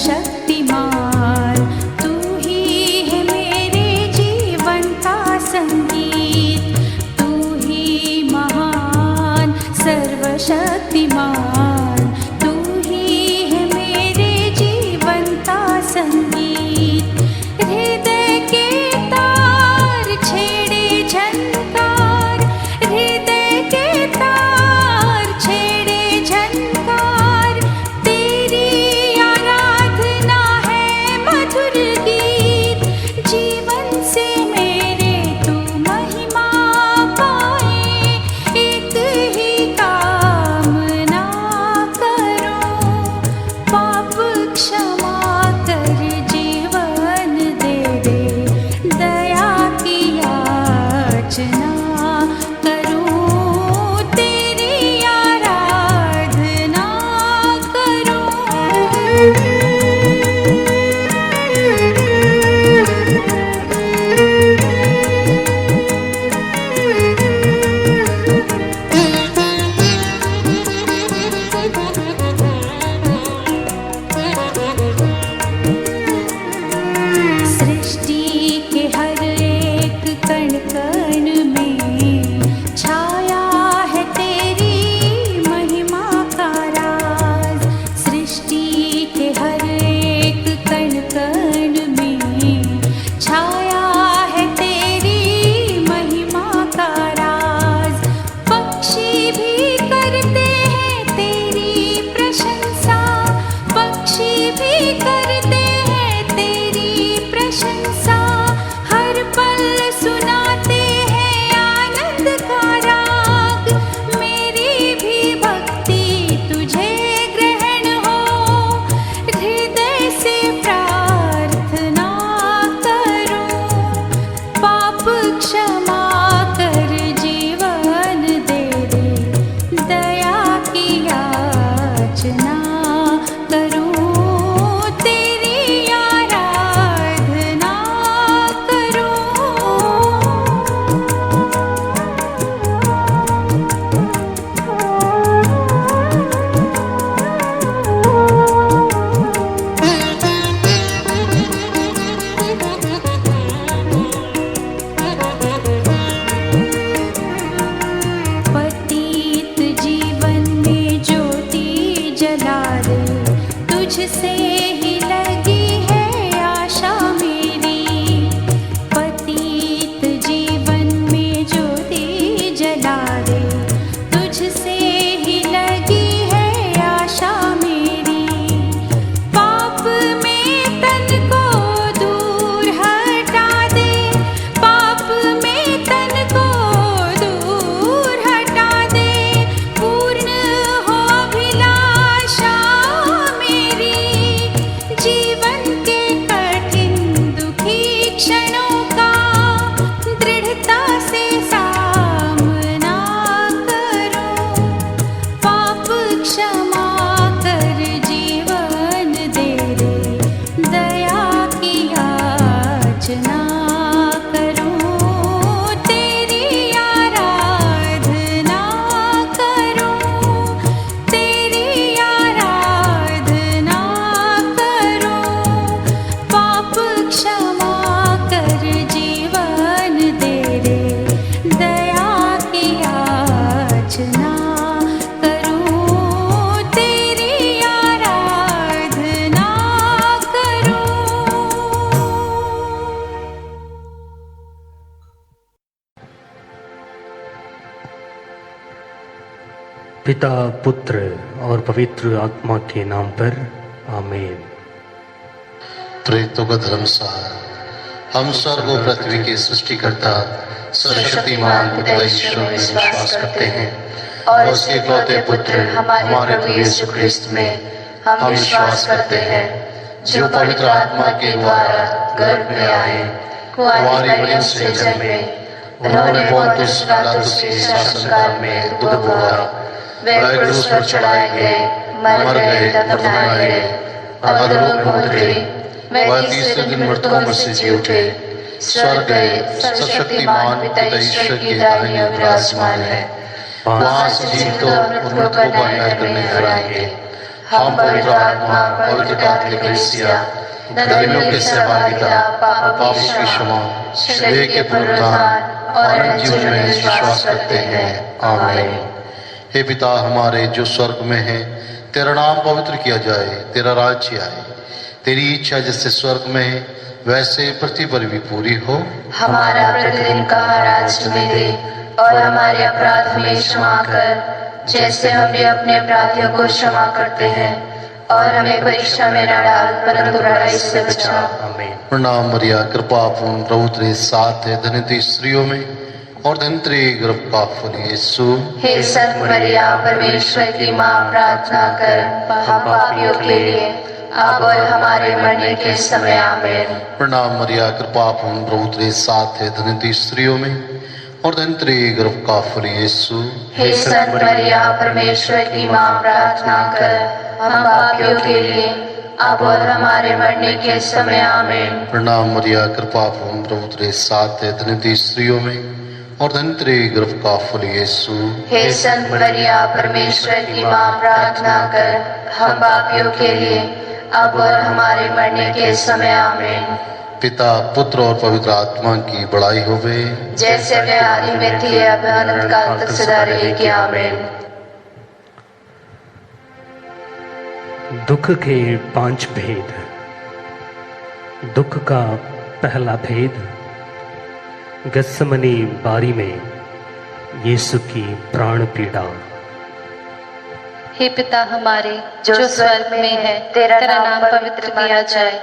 सर्वशक्तिमान, तू ही है मेरे जीवन का संगीत, तू ही महान सर्वशक्तिमान, तू ही है मेरे जीवन का संगीत। हृदय के तार छेड़े झनकार, हृदय के तार छेड़े झनकार, तेरी आराधना है मधुर गीत। जीवन से मेरे तू महिमा पाए, एक ही कामना करो, पाप क्षमा कर जीवन दे दे, दया की याचना करूं, तेरी आराधना करूं। सृष्टि के हर एक कण कण में छाया है तेरी महिमा का राज। सृष्टि के हर एक कण कण में छाया है तेरी महिमा का राज। पक्षी भी करते हैं तेरी प्रशंसा, पक्षी भी करते हैं तेरी प्रशंसा, हर पल सुनाते हैं आनंद का राग। मेरी भी भक्ति तुझे ग्रहण हो, हृदय से प्रार्थना करो, पाप क्षमा कर जीवन दे दे, दया की याचना करूं, तेरी आराधना करूं। पतित जीवन में ज्योति जला दे, तुझसे ही लगी है आशा मेरी। पतित जीवन में ज्योति जला दे, तुझसे ही लगी है आशा मेरी। पाप में तन को दूर हटा दे, पाप में तन को दूर हटा दे, पूर्ण हो अभिलाषा मेरी। जीवन के कठिन दुखी क्षणों का दृढ़ता से सामना करो, पाप क्षमा कर जीवन दे दे, दया की याचना करूं, तेरी आराधना करूं, तेरी आराधना करूं, पाप क्षमा कर जीवन दे दे, दया की याचना करूं, तेरी आराधना करूं। पिता, पुत्र और पवित्र आत्मा के नाम पर आमीन। प्रेतों का धर्मसार, हम स्वर्ग और पृथ्वी के सृष्टिकर्ता सर्वशक्तिमान पिता ईश्वर में विश्वास करते हैं और उसके इकलौते पुत्र हमारे प्रभु यीशु ख्रिस्त में हम विश्वास करते हैं, जो पवित्र आत्मा के द्वारा गर्भ में आए, कुंवारी मरियम से जन्मे, उन्होंने पोंतुस पिलातुस के शासनकाल में उद्भव हुआ, वे क्रूस पर चढ़ाए गए, मर गए, दफनाए गए, अधोलोक में उतरे, वह तीसरे दिन मृतकों में से जी उठे, स्वर्ग गए, सर्वशक्तिमान पिता ईश्वर की दाहिनी ओर विराजमान है। वहां से जीवितों और मृतकों का न्याय करने घर आएंगे। हम पवित्र आत्मा, पवित्र कैथोलिक कलीसिया, धर्मियों की सहभागिता, पापों की क्षमा, शरीर के पुनरुत्थान और अनंत जीवन में विश्वास करते हैं। आमीन। हे पिता हमारे जो स्वर्ग में है, तेरा नाम पवित्र किया जाए, तेरा राज्य आए, तेरी इच्छा जैसे स्वर्ग में है वैसे पृथ्वी पर भी पूरी हो। हमारा प्रतिदिन का आहार आज हमें दे, और हमारे अपराध हमें क्षमा कर, जैसे हम भी अपने अपराधियों को क्षमा करते हैं, और हमें परीक्षा में न डाल, परंतु बुराई से बचा। आमीन। प्रणाम मरिया, कृपा पूर्ण, प्रभु तेरे साथ है, धन्य तू स्त्रियों में और धन्य तेरे गर्भ का फल यीशु। हे संत मरिया, परमेश्वर की माँ, प्रार्थना कर हम पापियों के लिए, अब और हमारे मरने के समय। आमीन। प्रणाम मरिया, कृपा पूर्ण, प्रभु तेरे साथ है, धन्य तू स्त्रियों में और धन्य तेरे गर्भ का फल यीशु। हे संत मरिया, परमेश्वर की माँ, प्रार्थना कर हम पापियों के लिए, अब और हमारे मरने के समय। आमीन। प्रणाम मरिया, कृपा पूर्ण, प्रभु तेरे साथ है, धन्य तू स्त्रियों में और धन्य तेरे गर्भ का फल यीशु। हे संत मरिया, परमेश्वर की माँ, प्रार्थना कर हम पापियों के लिए, अब और हमारे मरने के समय। आमीन। पिता, पुत्र और पवित्र आत्मा की बड़ाई होवे, जैसे वे आदि में थी, अब अनंत काल तक सदा रहेगी। आमीन। दुख के 5 भेद। दुख का पहला भेद, गत्समनी बारी में यीशु की प्राण पीड़ा। हे पिता हमारे जो स्वर्ग में है, तेरा नाम पवित्र किया जाए,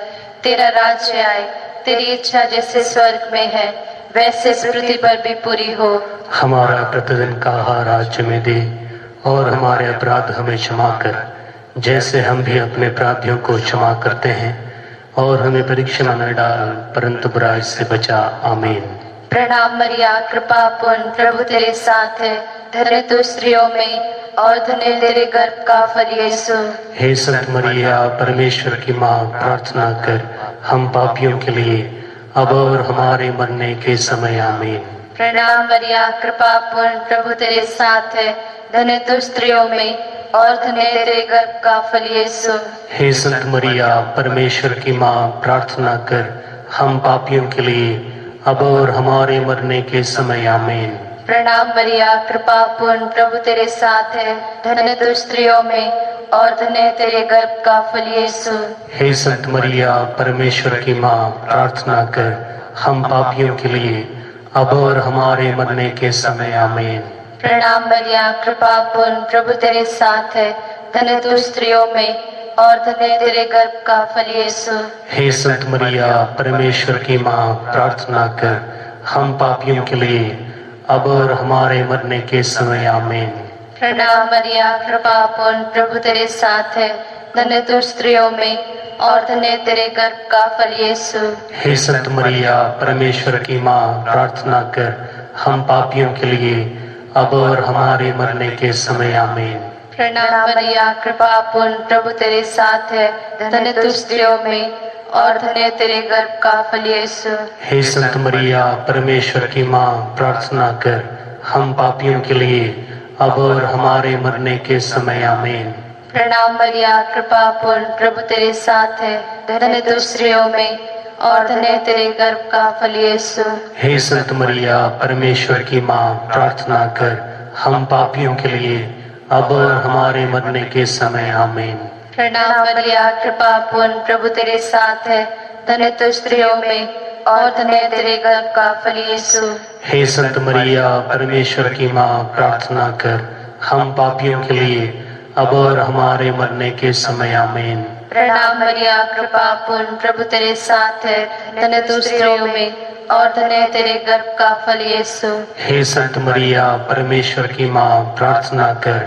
तेरा राज्य आए, तेरी इच्छा जैसे स्वर्ग में है वैसे इस पृथ्वी पर भी पूरी हो। हमारा प्रतिदिन का आहार आज हमें दे, और हमारे अपराध हमें क्षमा कर, जैसे हम भी अपने अपराधियों को क्षमा करते हैं, और हमें परीक्षा में न डाल, परंतु बुराई से बचा। आमीन। प्रणाम मरिया, कृपा पूर्ण, प्रभु तेरे साथ है, धन्य तू स्त्रियों में और धन्य तेरे गर्भ का फल यीशु। हे संत मरिया, परमेश्वर की माँ, प्रार्थना कर हम पापियों के लिए, अब और हमारे मरने के समय। आमीन। प्रणाम मरिया, कृपा पूर्ण, प्रभु तेरे साथ है, धन्य तू स्त्रियों में और धन्य तेरे गर्भ का फल यीशु। हे संत मरिया, परमेश्वर की माँ, प्रार्थना कर हम पापियों के लिए, अब और हमारे मरने के समय। आमीन। प्रणाम मरिया, कृपा पूर्ण, प्रभु तेरे साथ है, धन्य तू स्त्रियों में और धन्य तेरे गर्भ का फल यीशु। हे संत मरिया, परमेश्वर की माँ, प्रार्थना कर हम पापियों के लिए, अब और हमारे मरने के समय। आमीन। प्रणाम मरिया, कृपा पूर्ण, प्रभु तेरे साथ है, धन्य तू स्त्रियों में और धन्य तेरे गर्भ का फल यीशु। हे संत मरिया, परमेश्वर की माँ, प्रार्थना कर हम पापियों के लिए, अब और हमारे मरने के समय। आमीन। प्रणाम मरिया, कृपा पूर्ण, प्रभु तेरे साथ है, धन्य तू स्त्रियों में और धन्य तेरे गर्भ का फल यीशु। हे संत मरिया, परमेश्वर की माँ, प्रार्थना कर हम पापियों के लिए, अब और हमारे मरने के समय। आमीन। प्रणाम मरिया, कृपा पूर्ण, प्रभु तेरे साथ है, धन्य तू स्त्रियों में और धन्य तेरे गर्भ का फल यीशु। हे संत मरिया, परमेश्वर की माँ, प्रार्थना कर हम पापियों के लिए, अब और हमारे मरने के समय। आमीन। प्रणाम मरिया, कृपा पूर्ण, प्रभु तेरे साथ है, धन्य तू स्त्रियों में और धन्य तेरे गर्भ का फल यीशु। हे संत मरिया, परमेश्वर की माँ, प्रार्थना कर हम पापियों के लिए, अब और हमारे मरने के समय। आमीन। प्रणाम मरिया, कृपा पूर्ण, प्रभु तेरे साथ है, धन्य तू स्त्रियों में और धन्य तेरे गर्भ का फल यीशु। हे संत मरिया, परमेश्वर की माँ, प्रार्थना कर हम पापियों के लिए, अब और हमारे मरने के समय। आमीन। प्रणाम मरिया, कृपा पूर्ण, प्रभु तेरे साथ है, धन्य तू स्त्रियों में और धन्य तेरे गर्भ का फल यीशु। हे संत मरिया, परमेश्वर की माँ, प्रार्थना कर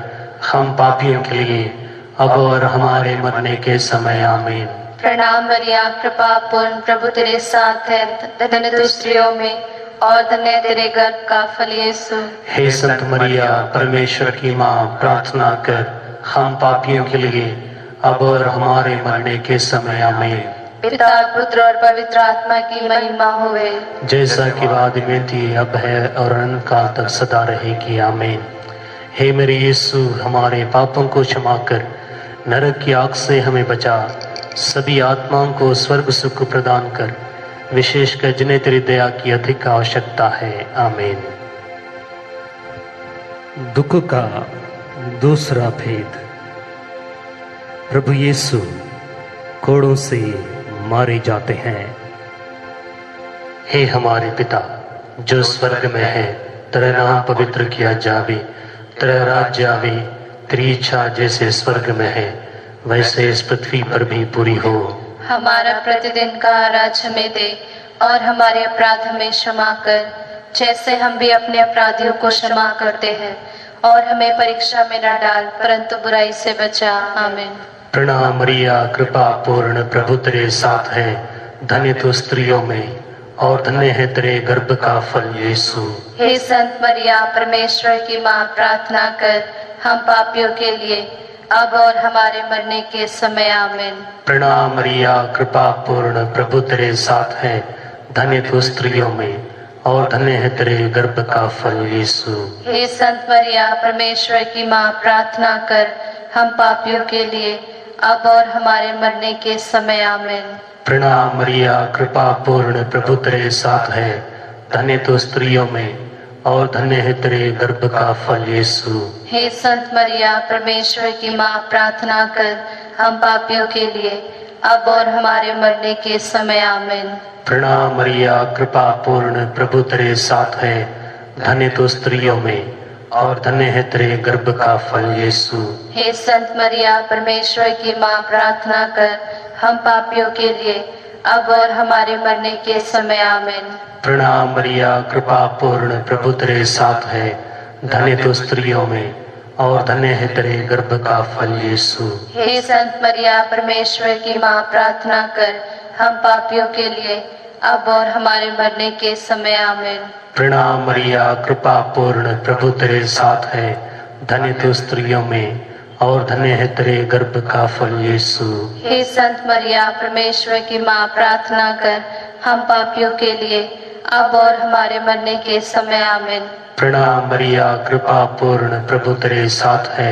हम पापियों के लिए, अब और हमारे मरने के समय। आमीन। प्रणाम मरिया, कृपा पूर्ण, प्रभु तेरे साथ है, धन्य तू स्त्रियों में और धन्य तेरे गर्भ का फल यीशु। हे संत मरिया, परमेश्वर की माँ, प्रार्थना कर हम पापियों के लिए, अब और हमारे मरने के समय। आमीन। पिता, पुत्र और पवित्र आत्मा की महिमा होवे, जैसा कि आदि में थी, अब है और अनंत काल तक सदा रहेगी। आमीन। हे मेरे यीशु, हमारे पापों को क्षमा कर, नरक की आग से हमें बचा, सभी आत्माओं को स्वर्ग सुख प्रदान कर, विशेषकर जिन्हें तेरी दया की अधिक आवश्यकता है। आमीन। दुख का दूसरा भेद। प्रभु यीशु कोड़ों से मारे जाते हैं। हे हमारे पिता जो स्वर्ग में है, तेरा नाम पवित्र किया जावे, तेरा राज्य आवे, तेरी इच्छा जैसे स्वर्ग में है वैसे इस पृथ्वी पर भी पूरी हो। हमारा प्रतिदिन का आहार हमें दे और हमारे अपराध हमें क्षमा कर, जैसे हम भी अपने अपराधियों को क्षमा करते हैं, और हमें परीक्षा में न डाल परंतु बुराई से बचा। आमीन। प्रणाम मरिया, कृपा पूर्ण, प्रभु तेरे साथ है, धन्य तू स्त्रियों में और धन्य है तेरे गर्भ का फल यीशु। हे संत मरिया, परमेश्वर की माँ, प्रार्थना कर हम पापियों के लिए अब और हमारे मरने के समय। आमीन। प्रणाम मरिया, कृपा पूर्ण, प्रभु तेरे साथ है, धन्य तू स्त्रियों में और धन्य है तेरे गर्भ का फल यीशु। हे संत मरिया, परमेश्वर की माँ, प्रार्थना कर हम पापियों के लिए अब और हमारे मरने के समय। आमीन। प्रणाम मरिया, कृपा पूर्ण, प्रभु तेरे साथ है, धन्य तू स्त्रियों में और धन्य है तेरे गर्भ का फल यीशु। हे संत मरिया, परमेश्वर की माँ, प्रार्थना कर हम पापियों के लिए अब और हमारे मरने के समय। आमीन। प्रणाम मरिया, कृपा पूर्ण, प्रभु तेरे साथ है, धन्य तू स्त्रियों में और धन्य है तेरे गर्भ का फल यीशु। हे संत मरिया, परमेश्वर की माँ, प्रार्थना कर हम पापियों के लिए अब और हमारे मरने के समय। आमीन। प्रणाम मरिया, कृपा पूर्ण, प्रभु तेरे साथ है, धन्य तू स्त्रियों में और धन्य है तेरे गर्भ का फल यीशु। हे संत मरिया, परमेश्वर की माँ, प्रार्थना कर हम पापियों के लिए अब और हमारे मरने के समय। आमीन। प्रणाम मरिया, कृपा पूर्ण, प्रभु तेरे साथ है, धन्य तू स्त्रियों में और धन्य है तेरे गर्भ का फल यीशु। हे संत मरिया, परमेश्वर की माँ, प्रार्थना कर हम पापियों के लिए अब और हमारे मरने के समय। आमीन। प्रणाम मरिया, कृपा पूर्ण, प्रभु तेरे साथ है,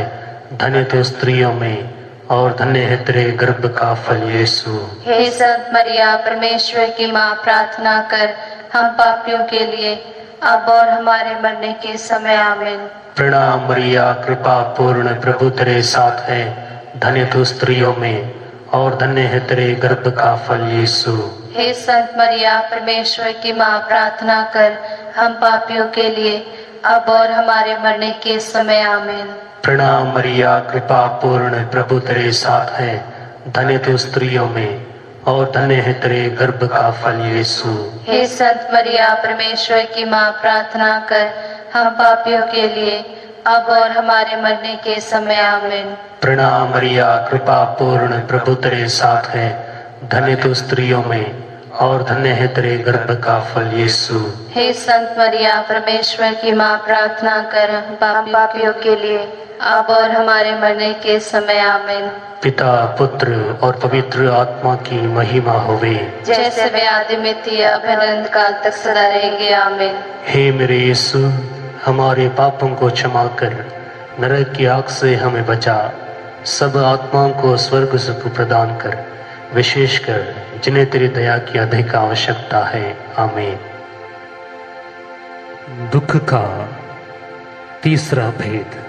धन्य तू स्त्रियों में और धन्य है तेरे गर्भ का फल यीशु। हे संत मरिया, परमेश्वर की माँ, प्रार्थना कर हम पापियों के लिए अब और हमारे मरने के समय। आमीन। प्रणाम मरिया, कृपा पूर्ण, प्रभु तेरे साथ है, धन्य तू स्त्रियों में और धन्य है तेरे गर्भ का फल यीशु। हे संत मरिया, परमेश्वर की माँ, प्रार्थना कर हम पापियों के लिए अब और हमारे मरने के समय। आमीन। प्रणाम मरिया, कृपा पूर्ण, प्रभु तेरे साथ है, धन्य तू स्त्रियों में और धन्य है तेरे गर्भ का फल यीशु। हे संत मरिया, परमेश्वर की माँ, प्रार्थना कर हम पापियों के लिए अब और हमारे मरने के समय। आमीन। प्रणाम मरिया, कृपा पूर्ण, प्रभु तेरे साथ है, धन्य तू स्त्रियों में और धन्य है तेरे गर्भ का फल यीशु। हे संत मरिया, परमेश्वर की माँ, प्रार्थना कर हम पापियों के लिए अब और हमारे मरने के समय। आमीन। पिता, पुत्र और पवित्र आत्मा की महिमा होवे, जैसे वे आदि में थी अब अनंत काल तक सदा रहेंगे। आमीन। हे मेरे यीशु, हमारे पापों को क्षमा कर, नरक की आग से हमें बचा, सब आत्माओं को स्वर्ग सुख प्रदान कर, विशेषकर जिन्हें तेरी दया की अधिक आवश्यकता है। आमीन। दुख का तीसरा भेद।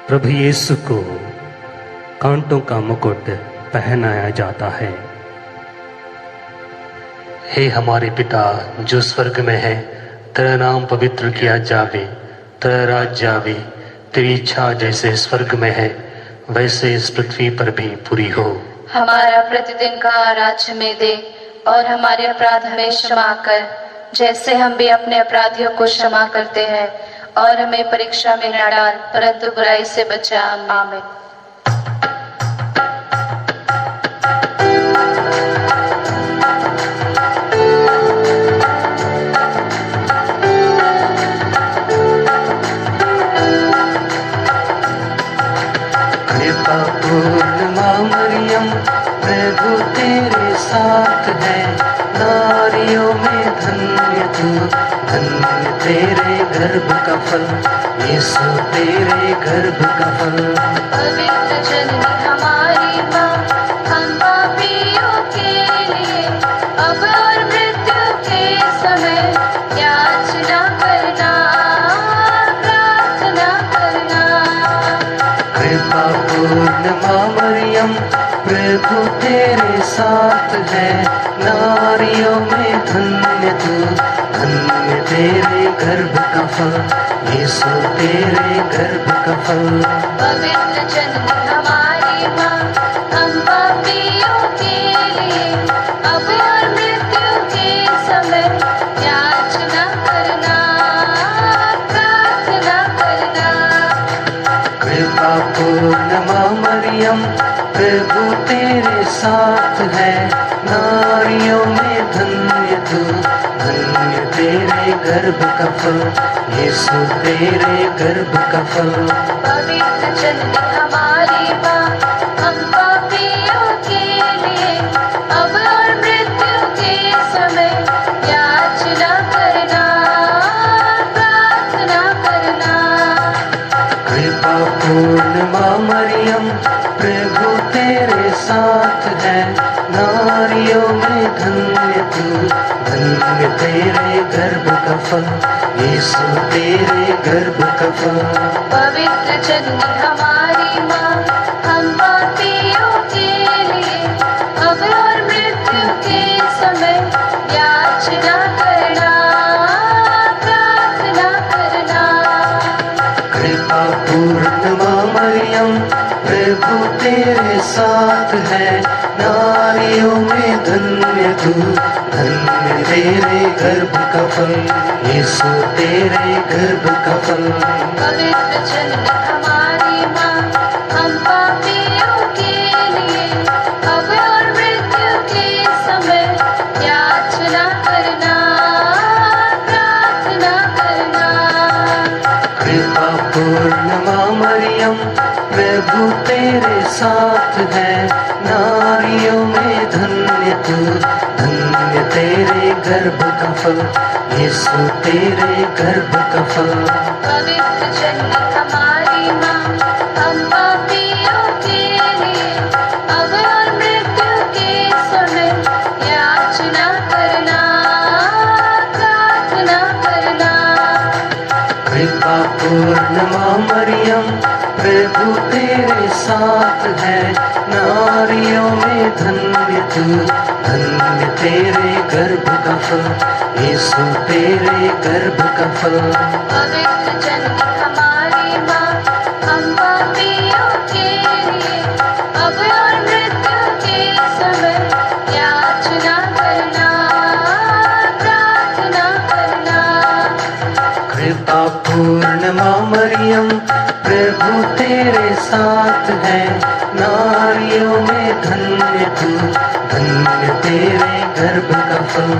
प्रभु यीशु को कांटों का मुकुट पहनाया जाता है। हे हमारे पिता जो स्वर्ग में है, तेरा नाम पवित्र किया जावे, तेरा राज्य आवे, तेरी इच्छा जैसे स्वर्ग में है वैसे इस पृथ्वी पर भी पूरी हो। हमारा प्रतिदिन का आहार हमें दे और हमारे अपराध हमें क्षमा कर, जैसे हम भी अपने अपराधियों को क्षमा करते हैं, और हमें परीक्षा में न डाल परंतु बुराई से बचा। आमीन। कृपा पूर्ण माँ मरियम, प्रभु प्रभु तेरे साथ है, नारियों में धन्य तू, धन्य तेरे गर्भ का फल, यीशु तेरे गर्भ का फल। पवित्र जननी हमारी माँ, हम पापियों के लिए अब और मृत्यु के समय याचना करना, प्रार्थना करना। कृपा पूर्ण माँ मरियम, प्रभु तेरे साथ है, नारियों में धन्य तू, धन्य तेरे गर्भ का फल, यीशु तेरे गर्भ का फल। पवित्र जननी हमारी माँ, हम पापियों के लिए अब और मृत्यु के समय याचना करना, प्रार्थना करना। कृपा पूर्ण माँ मरियम, प्रभु तेरे साथ है, नारियों में धन्य तू, धन्य तेरे गर्भ का फल, यीशु तेरे गर्भ का फल। पवित्र जननी हमारी माँ, हम पापियों के लिए अब और मृत्यु के समय याचना करना, प्रार्थना करना। कृपा पूर्ण माँ मरियम, प्रभु तेरे साथ है, नारियों में धन्य तू, धन्य तेरे गर्भ का फल, यीशु तेरे गर्भ का फल। पवित्र जननी हमारी माँ, हम पापियों के लिए अब और मृत्यु के समय याचना करना, प्रार्थना करना। कृपा पूर्ण माँ मरियम, प्रभु तेरे साथ है, नारियों में धन्य तू, धन्य तेरे गर्भ का फल, यीशु तेरे गर्भ का फल। पवित्र जननी हमारी माँ, हम पापियों के लिए अब और मृत्यु के समय याचना करना, प्रार्थना करना। कृपा पूर्ण माँ मरियम, प्रभु तेरे साथ है, नारियों में धन्य तू, धन्य तेरे गर्भ का फल, यीशु तेरे गर्भ का फल। पवित्र जननी हमारी माँ, हम पापियों के लिए अब और मृत्यु के समय याचना करना, प्रार्थना करना। कृपा पूर्ण माँ मरियम, प्रभु तेरे साथ है, नारियों में धन्य तू, धन्य तेरे गर्भ का फल, यीशु तेरे गर्भ का फल। पवित्र जननी हमारी माँ, हम पापियों के लिए अब और मृत्यु के समय याचना करना, प्रार्थना करना। कृपा पूर्ण माँ मरियम, प्रभु तेरे साथ है, नारियों में धन्य तू, धन्य तेरे गर्भ का फल,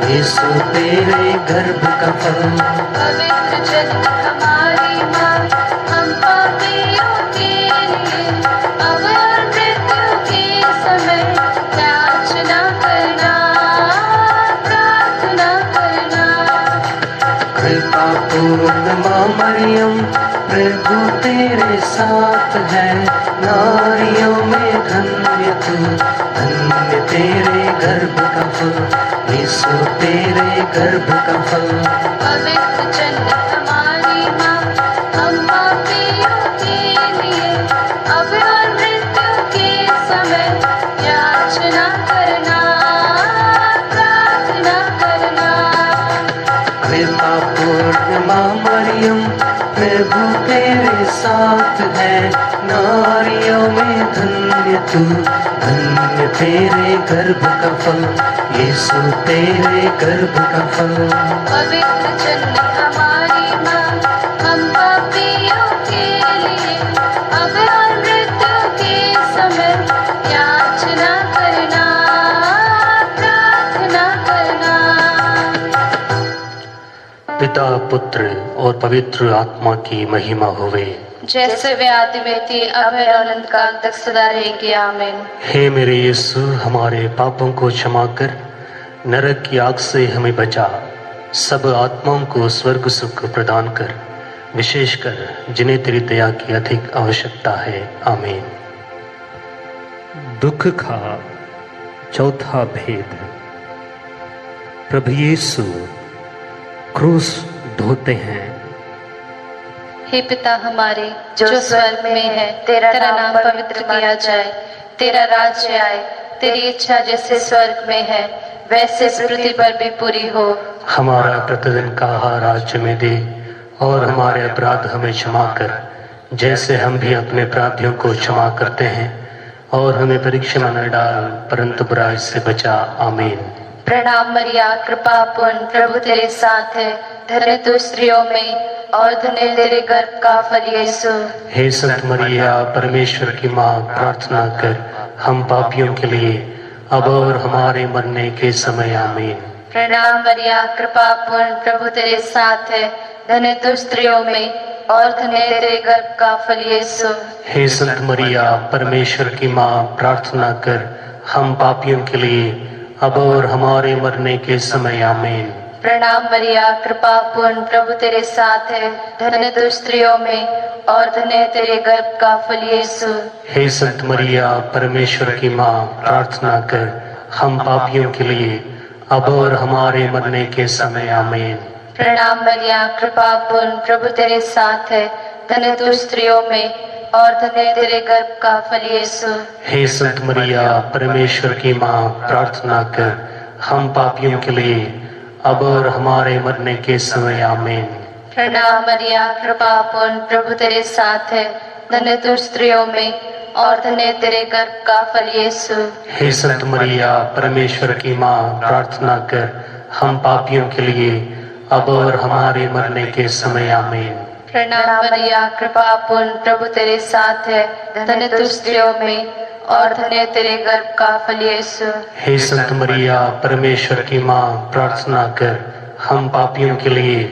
यीशु तेरे गर्भ का फल। पवित्र जननी हमारी माँ, हम पापियों के लिए अब और मृत्यु के समय याचना करना, प्रार्थना करना। कृपा पूर्ण माँ मरियम, प्रभु तेरे साथ है, नारियों में धन्य तू, धन्य तेरे गर्भ का फल, यीशु तेरे गर्भ का फल। पवित्र जननी हमारी माँ, हम पापियों के लिए अब और मृत्यु के समय याचना करना, प्रार्थना करना। कृपा पूर्ण माँ मरियम, प्रभु तेरे साथ है, नारियों में धन्य तू, धन्य तेरे गर्भ का फल, यीशु तेरे गर्भ का फल। पवित्र जननी हमारी माँ, हम पापियों के लिए अब और मृत्यु के समय याचना करना, प्रार्थना करना। पिता पुत्र और पवित्र आत्मा की महिमा होवे। जैसे वे आदि में थी अब है और अनंत काल तक सदा रहेगी। आमीन। हे मेरे यीशु, हमारे पापों को क्षमा कर, नरक की आग से हमें बचा, सब आत्माओं को स्वर्ग सुख प्रदान कर, विशेषकर जिन्हें तेरी दया की अधिक आवश्यकता है। आमीन। दुख का चौथा भेद। प्रभु यीशु क्रूस ढोते हैं। हे पिता हमारे जो स्वर्ग में है, तेरा नाम पवित्र किया जाए, तेरा राज्य आए, तेरी इच्छा जैसे स्वर्ग में है वैसे पृथ्वी पर भी पूरी हो। हमारा प्रतिदिन का आहार आज हमें दे, और हमारे अपराध हमें क्षमा कर, जैसे हम भी अपने अपराधियों को क्षमा करते हैं, और हमें परीक्षा में न डाल, परंतु बुराई से बचा। आमीन। प्रणाम मरिया, कृपा पूर्ण, प्रभु तेरे साथ है, धन्य तू स्त्रियों में और धन्य तेरे गर्भ का फल यीशु। हे संत मरिया, परमेश्वर की माँ, प्रार्थना कर हम पापियों के लिए अब और हमारे मरने के समय। आमीन। प्रणाम मरिया, कृपा पूर्ण, प्रभु तेरे साथ है, धन्य तू स्त्रियों में और धन्य तेरे गर्भ का फल यीशु। हे संत मरिया, परमेश्वर की माँ, प्रार्थना कर हम पापियों के लिए अब और हमारे मरने के समय। आमीन। प्रणाम मरिया, कृपा पूर्ण, प्रभु तेरे साथ है, धन्य तू स्त्रियों में और धन्य तेरे गर्भ का फल यीशु। हे संत मरिया, परमेश्वर की माँ, प्रार्थना कर हम पापियों के लिए अब और हमारे मरने के समय। आमीन। प्रणाम मरिया, कृपा पूर्ण, प्रभु तेरे साथ है, धन्य तू स्त्रियों में और धन्य तेरे गर्भ का फल यीशु। हे संत मरिया, परमेश्वर की माँ, प्रार्थना कर हम पापियों के लिए अब और हमारे मरने के समय। आमीन। प्रणाम मरिया, कृपा पूर्ण, प्रभु तेरे साथ है, धन्य तू स्त्रियों में और धन्य तेरे गर्भ का फल यीशु। हे संत मरिया, परमेश्वर की माँ, प्रार्थना कर हम पापियों के लिए अब और हमारे मरने के समय। आमीन। प्रणाम मरिया, कृपा पूर्ण, प्रभु तेरे साथ है, धन्य तू स्त्रियों में और धन्य तेरे गर्भ का फल यीशु। हे संत मरिया, परमेश्वर की माँ, प्रार्थना कर हम पापियों के लिए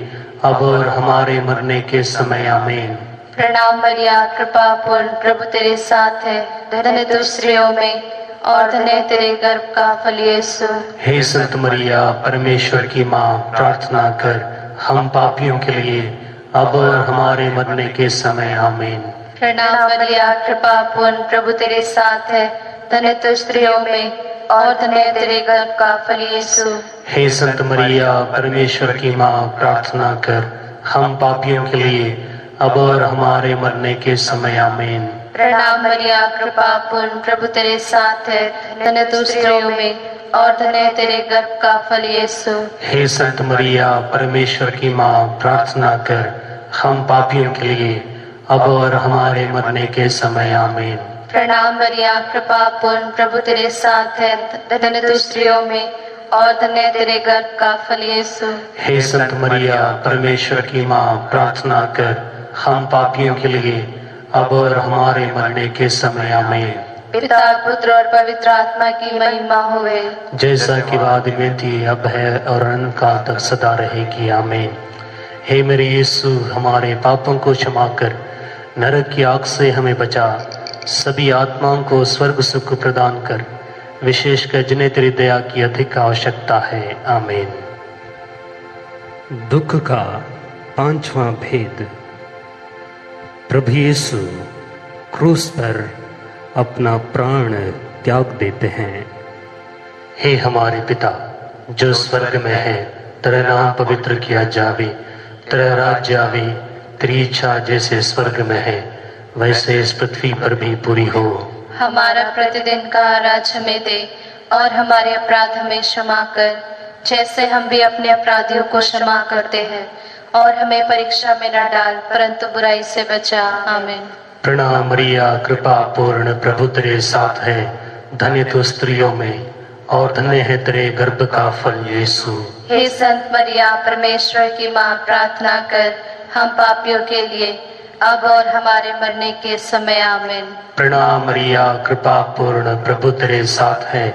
अब और हमारे मरने के समय। आमीन। प्रणाम मरिया, कृपा पूर्ण, प्रभु तेरे साथ है, धन्य तू स्त्रियों में और धन्य तेरे गर्भ का फल यीशु। हे संत मरिया, परमेश्वर की माँ, प्रार्थना कर हम पापियों के लिए अब और हमारे मरने के समय। आमीन। प्रणाम मरिया, कृपा पूर्ण, प्रभु तेरे साथ है, धन्य तू स्त्रियों में और धन्य तेरे गर्भ का फल यीशु। हे संत मरिया, परमेश्वर की माँ, प्रार्थना कर हम पापियों के लिए अब और हमारे मरने के समय। आमीन। प्रणाम मरिया, कृपा पूर्ण, प्रभु तेरे साथ है, धन्य तू स्त्रियों में और धन्य तेरे गर्भ का फल यीशु। हे संत मरिया, परमेश्वर की माँ, प्रार्थना कर हम पापियों के लिए अब और हमारे मरने के समय। आमीन। प्रणाम मरिया, कृपा पूर्ण, प्रभु तेरे साथ है, धन्य तू स्त्रियों में और धन्य तेरे गर्भ का फल यीशु। हे संत मरिया, परमेश्वर की माँ, प्रार्थना कर हम पापियों के लिए अब और हमारे मरने के समय। आमीन। पिता, पुत्र और पवित्र आत्मा की महिमा होवे, जैसा कि आदि में थी अब है और अनंत काल तक सदा रहेगी। आमीन। हे मेरे यीशु, हमारे पापों को क्षमा कर, नरक की आग से हमें बचा, सभी आत्माओं को स्वर्ग सुख प्रदान कर, विशेषकर जिन्हें तेरी दया की अधिक आवश्यकता है। आमीन। दुख का पांचवा भेद। प्रभु यीशु क्रूस पर अपना प्राण त्याग देते हैं। हे हमारे पिता जो स्वर्ग में है, तेरा नाम पवित्र किया जावे, तेरा राज्य आवे, तेरी इच्छा जैसे स्वर्ग में है वैसे इस पृथ्वी पर भी पूरी हो। हमारा प्रतिदिन का आहार हमें दे और हमारे अपराध हमें क्षमा कर, जैसे हम भी अपने अपराधियों को क्षमा करते हैं, और हमें परीक्षा में न डाल, परंतु बुराई से बचा। आमीन। प्रणाम मरिया, कृपा पूर्ण, प्रभु तेरे साथ है, धन्य तू स्त्रियों में और धन्य है तेरे गर्भ का फल यीशु। हे संत मरिया, परमेश्वर की माँ, प्रार्थना कर हम पापियों के लिए अब और हमारे मरने के समय। आमीन। प्रणाम मरिया, कृपा पूर्ण, प्रभु तेरे साथ है,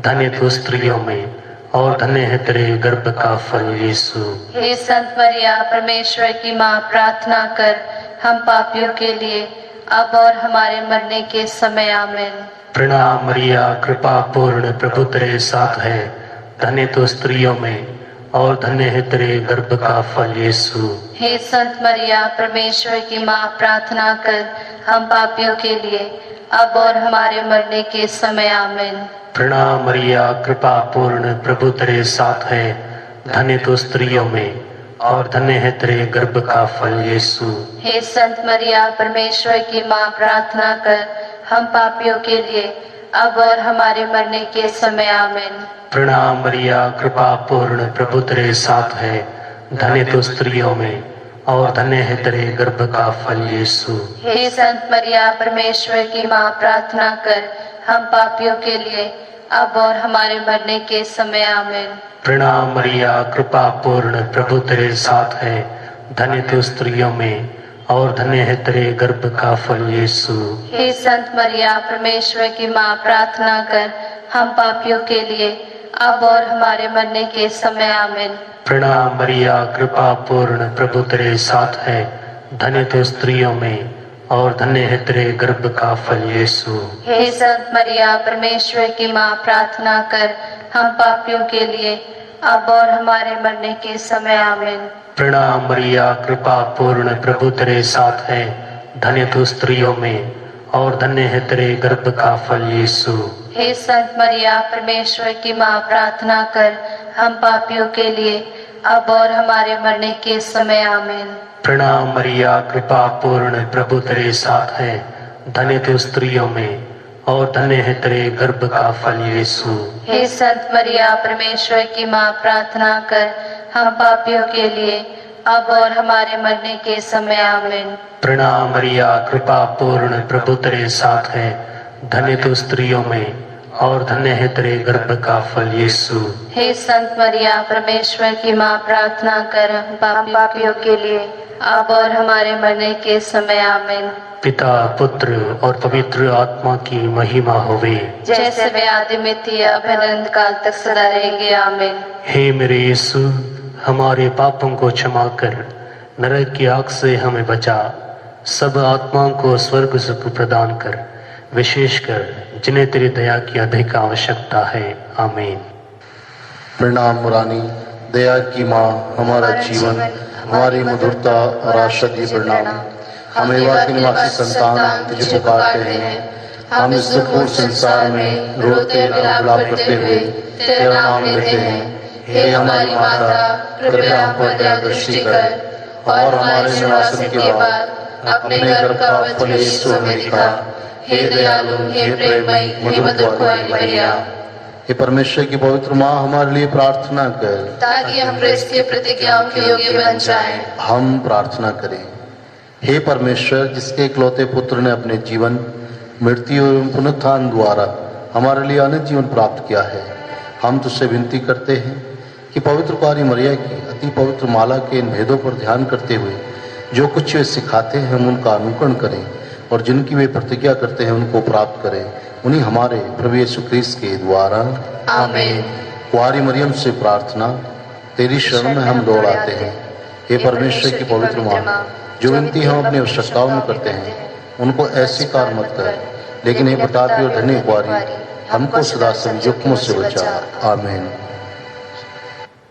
धन्य तू स्त्रियों में और धन्य है तेरे गर्भ का फल यीशु। हे संत मरिया, परमेश्वर की माँ, प्रार्थना कर हम पापियों के लिए अब और हमारे मरने के समय आमीन। प्रणाम मरिया, कृपा पूर्ण, प्रभु तेरे साथ है। धन्य तो स्त्रियों में और धन्य है तेरे गर्भ का फल यीशु। हे संत मरिया, परमेश्वर की माँ, प्रार्थना कर हम पापियों के लिए अब और हमारे मरने के समय आमीन। प्रणाम मरिया, कृपा पूर्ण, प्रभु तेरे साथ है। धन्य तो स्त्रियों में और धन्य है तेरे गर्भ का फल यीशु। हे संत मरिया, परमेश्वर की माँ, प्रार्थना कर हम पापियों के लिए अब और हमारे मरने के समय आमीन। प्रणाम मरिया, कृपा पूर्ण, प्रभु तेरे साथ है। धन्य तो स्त्रियों में और धन्य है तेरे गर्भ का फल यीशु। हे संत मरिया, परमेश्वर की माँ, प्रार्थना कर हम पापियों के लिए अब और हमारे मरने के समय आमीन। प्रणाम मरिया, कृपा पूर्ण, प्रभु तेरे साथ है। धन्य तो स्त्रियों में और धन्य है तेरे गर्भ का फल यीशु। हे संत मरिया, परमेश्वर की माँ, प्रार्थना कर हम पापियों के लिए अब और हमारे मरने के समय आमीन। प्रणाम मरिया, कृपा पूर्ण, प्रभु तेरे साथ है। धन्य तो स्त्रियों में और धन्य है तेरे गर्भ का फल यीशु। हे संत मरिया, परमेश्वर की माँ, प्रार्थना कर हम पापियों के लिए अब और हमारे मरने के समय आमीन। प्रणाम मरिया, कृपा पूर्ण, प्रभु तेरे साथ है। धन्य तो स्त्रियों में और धन्य है तेरे गर्भ का फल यीशु। हे संत मरिया, परमेश्वर की माँ, प्रार्थना कर हम पापियों के लिए अब और हमारे मरने के समय आमीन। प्रणाम मरिया, कृपा पूर्ण, प्रभु तेरे साथ है। धन्य तो स्त्रियों में और धन्य है तेरे गर्भ का फल यीशु। हे संत मरिया, परमेश्वर की माँ, प्रार्थना कर हम पापियों के लिए अब और हमारे मरने के समय आमीन। प्रणाम मरिया, कृपा पूर्ण, प्रभु तेरे साथ है। धन्य तो स्त्रियों में और धन्य है तेरे गर्भ का फल यीशु। हे संत मरिया, परमेश्वर की माँ, प्रार्थना कर हम पापियों के लिए अब और हमारे मरने के समय आमीन। पिता, पुत्र और पवित्र आत्मा की महिमा होवे, जैसे वे आदि में थी अब अनंत काल तक सदा रहेंगे आमीन। हे मेरे यीशु, हमारे पापों को क्षमा कर, नरक की आग से हमें बचा, सब आत्माओं को स्वर्ग सुख प्रदान कर, विशेषकर जिन्हें तेरी दया की अधिक आवश्यकता है। आमीन। प्रणाम मुरानी, दया की माँ, हमारा जीवन, हमारी मधुरता और आशा दी प्रणाम। हम एवा की निवासी संतान तुझे पुकारते हैं। हम इस दुखपूर्ण संसार में रोते विलाप करते हुए तेरा नाम लेते हैं। हे हमारी माता, कृपया हम पर दया दृष्टि कर और हमारे निवासन के बाद अपने घर का फल यीशु हमें दिखा। हे दयालु, हे प्रेममयी, हे मधुर मरिया। हे परमेश्वर की पवित्र माँ, हमारे लिए प्रार्थना कर ताकि हम क्रिस्त की प्रतिज्ञाओं के योग्य बन जाएं। हम प्रार्थना करें। हे परमेश्वर, जिसके इकलौते पुत्र ने अपने जीवन, मृत्यु एवं पुनरुत्थान द्वारा हमारे लिए अनंत जीवन प्राप्त किया है, हम तुझसे विनती करते हैं कि पवित्र कुंवारी मरिया की अति पवित्र माला के इन भेदों पर ध्यान करते हुए जो कुछ वे सिखाते हैं हम उनका अनुकरण करें और जिनकी वे प्रतिज्ञा करते हैं उनको प्राप्त करें। उन्हीं हमारे प्रभु यीशु ख्रीस्त के द्वारा आमीन। कुंवारी मरियम से प्रार्थना, तेरी शरण में हम दौड़ आते हैं। हे परमेश्वर की पवित्र माँ, जो विनती हम अपनी आवश्यकताओं में करते हैं उनको ऐसी कार मत कर, लेकिन हे प्रतापी और धन्य कुंवारी, हमको सदा सब जोखिमों से बचा। आमीन।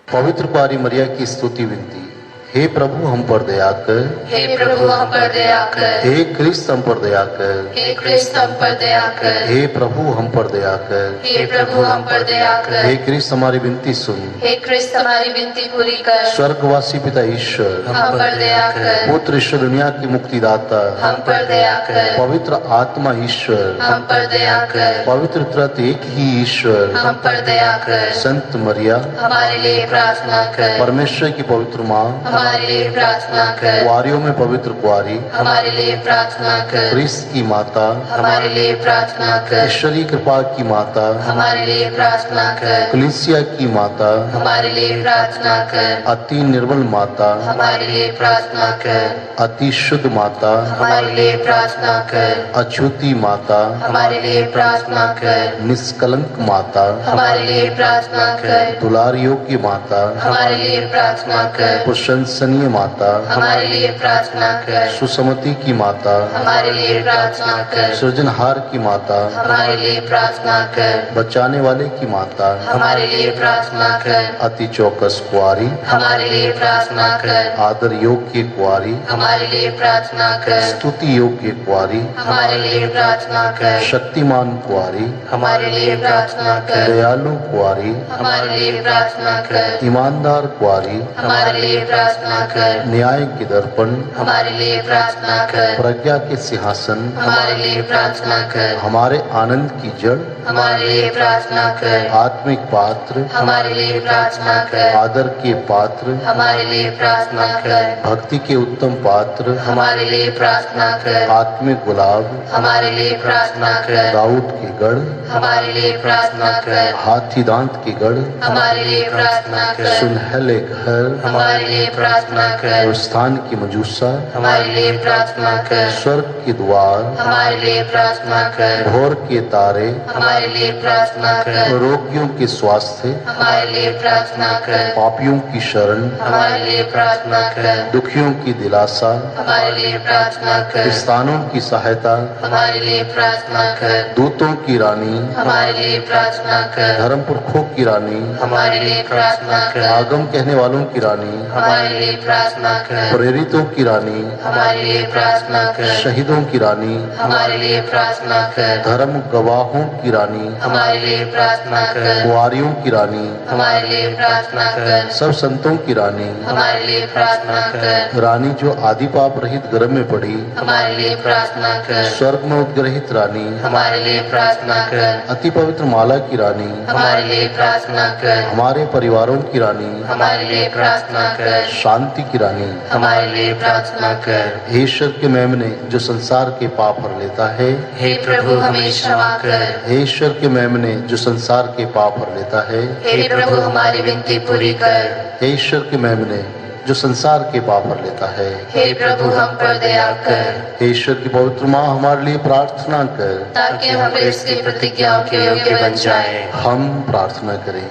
पवित्र कुंवारी मरिया की स्तुति विनती। हे प्रभु हम पर दया कर, हे प्रभु हम पर दया कर, हे क्रिस्त हम पर दया कर, हे क्रिस्त हम पर दया कर, हे प्रभु हम पर दया कर, हे प्रभु हम पर दया कर, हे क्रिस्त हमारी विनती सुन। हे क्रिस्त हमारी विनती पूरी कर, स्वर्गवासी पिता ईश्वर हम पर दया कर, पुत्र ईश्वर दुनिया की मुक्तिदाता हम पर दया कर, पवित्र आत्मा ईश्वर हम पर दया कर, पवित्र त्रित्व एक ही ईश्वर हम पर दया कर, संत मरिया हमारे लिए प्रार्थना कर, परमेश्वर की पवित्र माँ, हमारे लिए प्रार्थना कर, कुंवारियों में पवित्र कुंवारी, हमारे लिए प्रार्थना कर, क्रिस्त की माता, हमारे लिए प्रार्थना कर, ईश्वरीय कृपा की माता, हमारे लिए प्रार्थना कर, कलीसिया की माता, हमारे लिए प्रार्थना कर, अति निर्मल माता, हमारे लिए प्रार्थना कर, अति शुद्ध माता, हमारे लिए प्रार्थना कर, अछूती माता, हमारे लिए प्रार्थना कर, निष्कलंक माता, हमारे लिए प्रार्थना कर, दुलार योग्य माता, हमारे लिए प्रार्थना कर, प्रशंसनीय प्रशंसनीय माता, हमारे लिए प्रार्थना कर। सुसमति की माता, हमारे लिए प्रार्थना कर। सृजनहार की माता, हमारे लिए प्रार्थना कर। बचाने वाले की माता, हमारे लिए प्रार्थना कर। अति चौकस कुआरी, हमारे लिए प्रार्थना कर। आदर योग्य कुआरी, हमारे लिए प्रार्थना कर। स्तुति योग्य कुआरी, हमारे लिए प्रार्थना कर। शक्तिमान कुआरी, हमारे लिए प्रार्थना कर। दयालु कुआरी, हमारे लिए प्रार्थना कर। ईमानदार कुआरी, हमारे लिए प्रार्थना कर। न्याय के दर्पण, हमारे लिए प्रार्थना कर। प्रज्ञा के सिंहासन, हमारे लिए प्रार्थना कर। हमारे आनंद की जड़, हमारे लिए प्रार्थना कर। आत्मिक पात्र, हमारे लिए प्रार्थना कर। आदर के पात्र, हमारे लिए प्रार्थना कर। भक्ति के उत्तम पात्र, हमारे लिए प्रार्थना कर। आत्मिक गुलाब, हमारे लिए प्रार्थना कर। दाऊद के गढ़, हमारे लिए प्रार्थना कर। हाथी दांत के गढ़, हमारे लिए प्रार्थना कर। सुनहले घर, हमारे लिए प्रार्थना कर। स्थान की मजूसा, हमारे लिए प्रार्थना कर। स्वर्ग के द्वार, हमारे लिए प्रार्थना कर। भोर के तारे, हमारे लिए प्रार्थना कर। रोगियों के स्वास्थ्य, हमारे लिए प्रार्थना कर। पापियों की शरण, हमारे लिए प्रार्थना कर। दुखियों की दिलासा, हमारे लिए प्रार्थना कर। स्थानों की सहायता, हमारे लिए प्रार्थना कर। दूतों की रानी, हमारे लिए प्रार्थना कर। धर्म पुरखों की रानी, हमारे लिए प्रार्थना कर। आगम कहने वालों की रानी, हमारे लिए प्रार्थना कर। प्रेरितों की रानी, हमारे लिए प्रार्थना कर। शहीदों की रानी, हमारे लिए प्रार्थना कर। धर्म गवाहों की रानी, हमारे लिए प्रार्थना कर। कुंवारियों की रानी, हमारे लिए प्रार्थना कर। सब संतों की रानी, हमारे लिए प्रार्थना कर। रानी जो आदि पाप रहित गर्भ में पड़ी, हमारे लिए प्रार्थना कर। स्वर्ग में उद्ग्रहित रानी, हमारे लिए प्रार्थना कर। अति पवित्र माला की रानी, हमारे लिए प्रार्थना कर। हमारे परिवारों की रानी, हमारे लिए प्रार्थना कर। शांति की रानी, हमारे लिए प्रार्थना कर। हे ईश्वर के मेमने जो संसार के पाप हर लेता है, हे प्रभु हमें क्षमा कर। हे ईश्वर के मेमने जो संसार के पाप हर लेता है, हे प्रभु हमारी विनती पूरी कर। हे ईश्वर के मेमने जो संसार के पाप हर लेता है, हे प्रभु हम पर दया कर। हे ईश्वर की पवित्र माँ हमारे लिए प्रार्थना कर। ताकि हम इसकी प्रतिज्ञाओं के योग्य बन जाएं। हम प्रार्थना करें।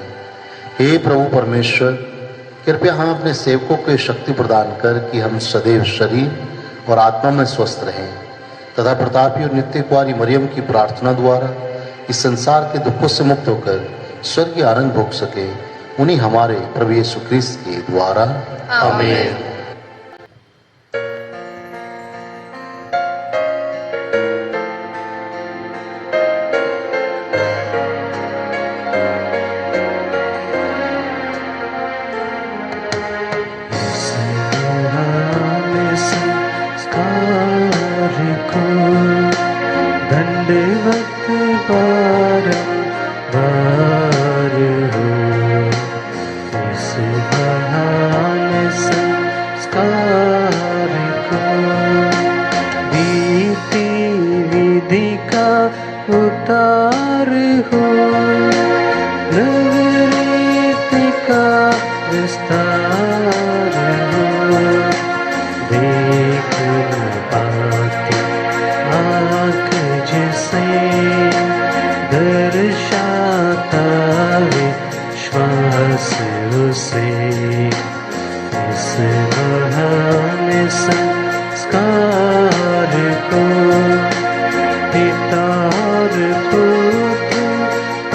हे प्रभु परमेश्वर, कृपया हम अपने सेवकों को शक्ति प्रदान कर कि हम सदैव शरीर और आत्मा में स्वस्थ रहें तथा प्रतापी और नित्य कुमारी मरियम की प्रार्थना द्वारा इस संसार के दुखों से मुक्त होकर स्वर्गीय आनंद भोग सके। उन्हीं हमारे प्रभु यीशु क्रिस्त के द्वारा आमीन। उतार हो नवरीत का विस्तार हो, देख न पाती आँख जिसे दर्शाता विश्वास उसे, इस महान संस्कार को पिता और पुत्र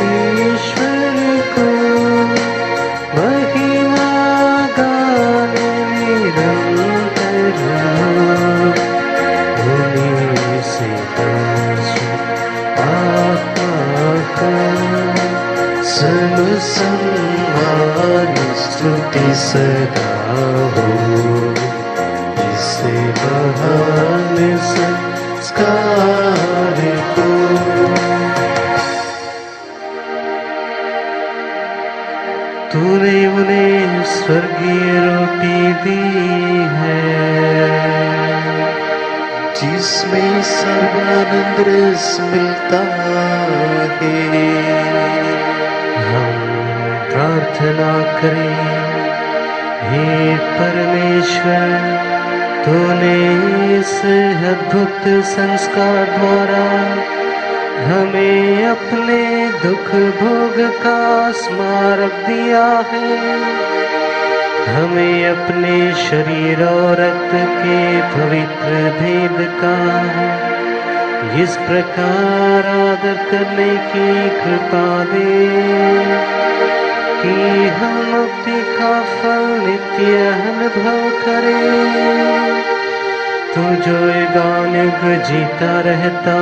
ईश्वर को महिमा गाने निरंतर उन्हीं से आत्मा का सर्व सम्मान स्तुति सदा हो, इसे महान संस्कार को। तूने उन्हें स्वर्गीय रोटी दी है जिसमें सर्वानंद रस मिलता है। हम प्रार्थना करें। हे परमेश्वर, तूने इस अद्भुत संस्कार द्वारा हमें अपने दुख भोग का स्मारक दिया है। हमें अपने शरीर और रक्त के पवित्र भेद का इस प्रकार आदर करने की कृपा दे कि हम मुक्ति का फल नित्य अनुभव करें। तू जो युगानुग जीता रहता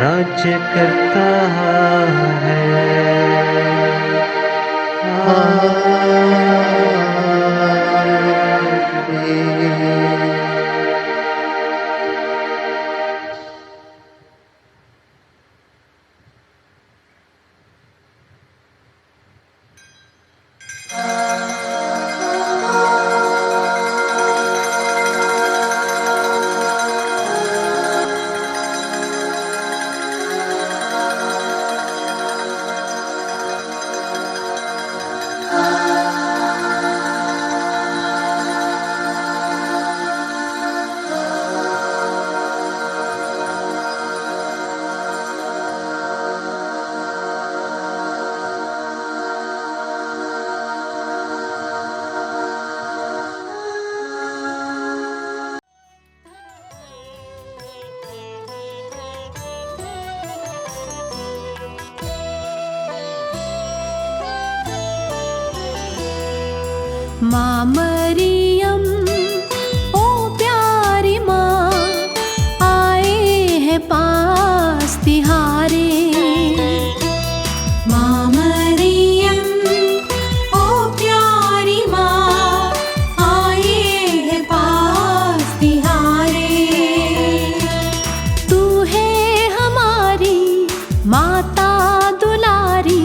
राज्य करता है। माँ मरियम ओ प्यारी माँ आए हैं पास तिहारे। माँ मरियम ओ प्यारी माँ आए हैं पास तिहारे। तू है हमारी माता दुलारी,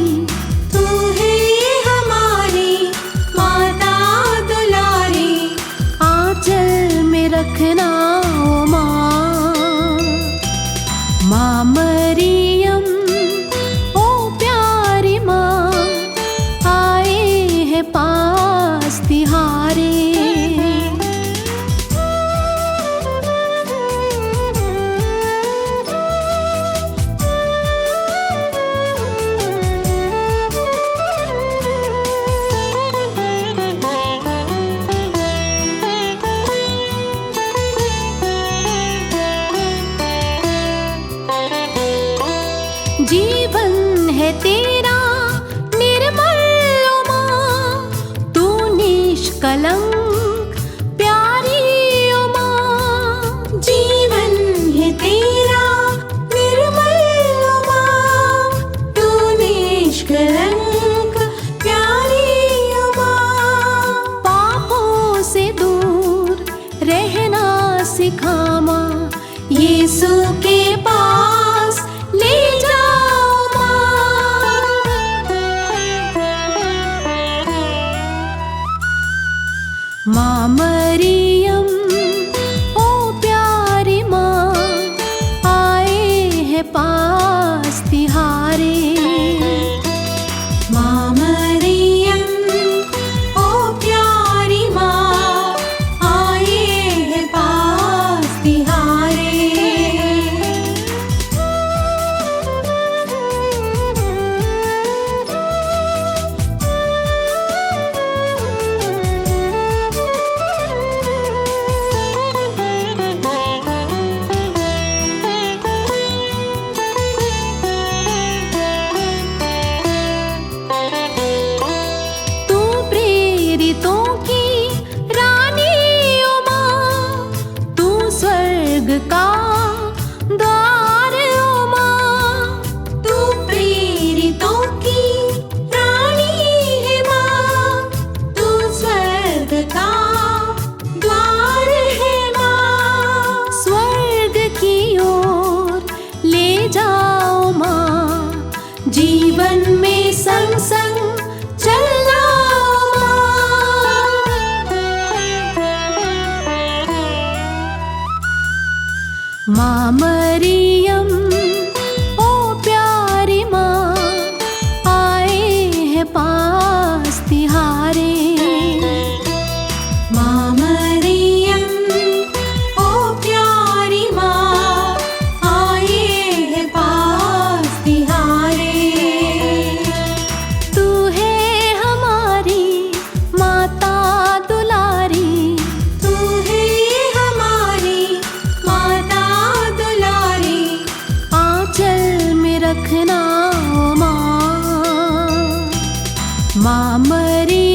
तू है हमारी माता दुलारी। आंचल में रखना ओ माँ। माँ मरियम ओ प्यारी माँ आए हैं पास तिहारे। जीवन है तेरा निर्मल ओ माँ, तू निष्कलंक प्यारी ओ माँ। जीवन है तेरा निर्मल ओ माँ, तू निष्कलंक प्यारी ओ माँ। पापों से दूर रहना सिखा माँ, यीशु के पास ले जाओ माँ। माँ मरियम ओ प्यारी माँ आए हैं पास तिहारे। माँ मरियम ओ प्यारी माँ आए हैं पास तिहारे। रखना ओ माँ। माँ मरियम